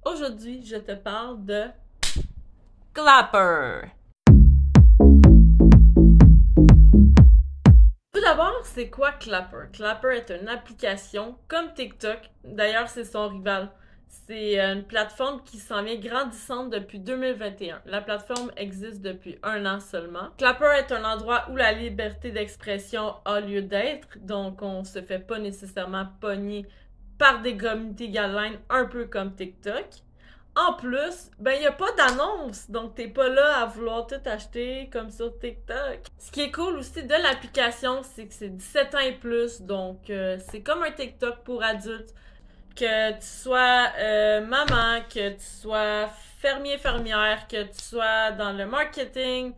Aujourd'hui, je te parle de Clapper. Tout d'abord, c'est quoi Clapper? Clapper est une application comme TikTok. D'ailleurs, c'est son rival. C'est une plateforme qui s'en vient grandissante depuis 2021. La plateforme existe depuis 1 an seulement. Clapper est un endroit où la liberté d'expression a lieu d'être, donc on se fait pas nécessairement pogner par des community guidelines un peu comme TikTok. En plus, ben y a pas d'annonce, donc t'es pas là à vouloir tout acheter comme sur TikTok. Ce qui est cool aussi de l'application, c'est que c'est 17 ans et plus, donc c'est comme un TikTok pour adultes. Que tu sois maman, que tu sois fermier-fermière, que tu sois dans le marketing.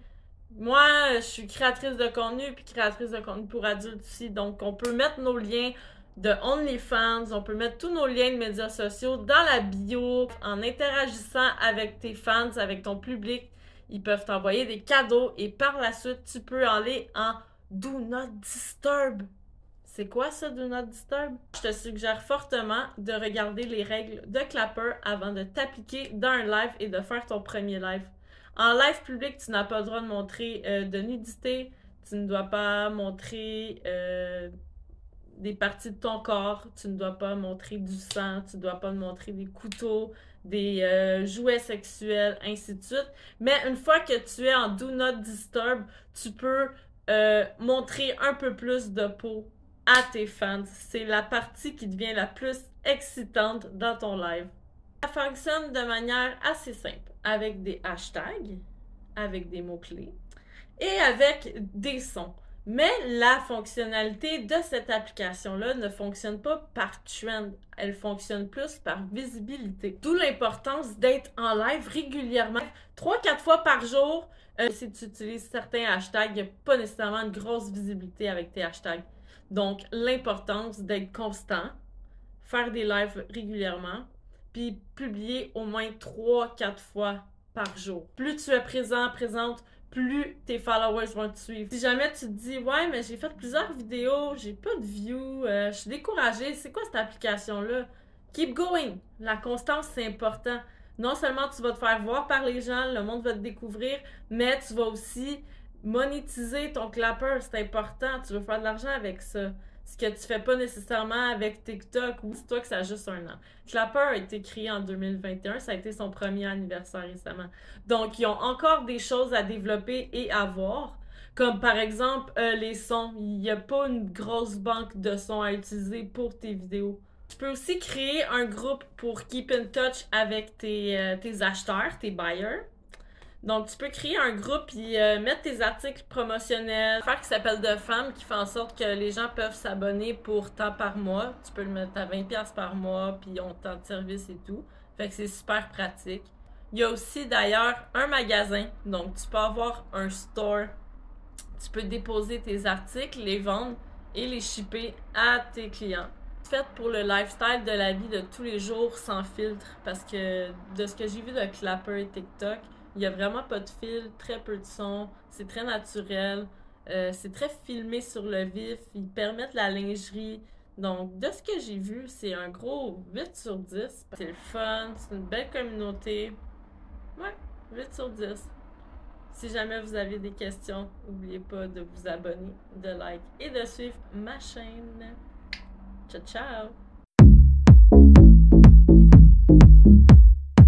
Moi, je suis créatrice de contenu puis créatrice de contenu pour adultes aussi. Donc, on peut mettre nos liens de OnlyFans, on peut mettre tous nos liens de médias sociaux dans la bio en interagissant avec tes fans, avec ton public. Ils peuvent t'envoyer des cadeaux et par la suite, tu peux aller en Do Not Disturb. C'est quoi ça, Do Not Disturb? Je te suggère fortement de regarder les règles de Clapper avant de t'appliquer dans un live et de faire ton premier live. En live public, tu n'as pas le droit de montrer de nudité, tu ne dois pas montrer des parties de ton corps, tu ne dois pas montrer du sang, tu ne dois pas montrer des couteaux, des jouets sexuels, ainsi de suite. Mais une fois que tu es en Do Not Disturb, tu peux montrer un peu plus de peau à tes fans. C'est la partie qui devient la plus excitante dans ton live. Ça fonctionne de manière assez simple, avec des hashtags, avec des mots-clés et avec des sons. Mais la fonctionnalité de cette application-là ne fonctionne pas par trend, elle fonctionne plus par visibilité. D'où l'importance d'être en live régulièrement, 3-4 fois par jour. Si tu utilises certains hashtags, il n'y a pas nécessairement une grosse visibilité avec tes hashtags. Donc, l'importance d'être constant, faire des lives régulièrement, puis publier au moins 3-4 fois par jour. Plus tu es présente, plus tes followers vont te suivre. Si jamais tu te dis, ouais, mais j'ai fait plusieurs vidéos, j'ai pas de views, je suis découragée, c'est quoi cette application-là? Keep going! La constance, c'est important. Non seulement tu vas te faire voir par les gens, le monde va te découvrir, mais tu vas aussi monétiser ton Clapper, c'est important. Tu veux faire de l'argent avec ça. Ce que tu fais pas nécessairement avec TikTok ou c'est toi que ça a juste 1 an. Clapper a été créé en 2021, ça a été son premier anniversaire récemment. Donc, ils ont encore des choses à développer et à voir. Comme par exemple les sons. Il n'y a pas une grosse banque de sons à utiliser pour tes vidéos. Tu peux aussi créer un groupe pour keep in touch avec tes acheteurs, tes buyers. Donc, tu peux créer un groupe et mettre tes articles promotionnels, faire qui s'appelle de femmes, qui fait en sorte que les gens peuvent s'abonner pour tant par mois. Tu peux le mettre à 20$ par mois, puis ils ont tant de services et tout. Fait que c'est super pratique. Il y a aussi d'ailleurs un magasin, donc tu peux avoir un store. Tu peux déposer tes articles, les vendre et les shipper à tes clients. Fait pour le lifestyle de la vie de tous les jours sans filtre, parce que de ce que j'ai vu de Clapper et TikTok, il y a vraiment pas de fil, très peu de son, c'est très naturel, c'est très filmé sur le vif, ils permettent la lingerie. Donc, de ce que j'ai vu, c'est un gros 8 sur 10. C'est le fun, c'est une belle communauté. Ouais, 8 sur 10. Si jamais vous avez des questions, n'oubliez pas de vous abonner, de like et de suivre ma chaîne. Ciao, ciao!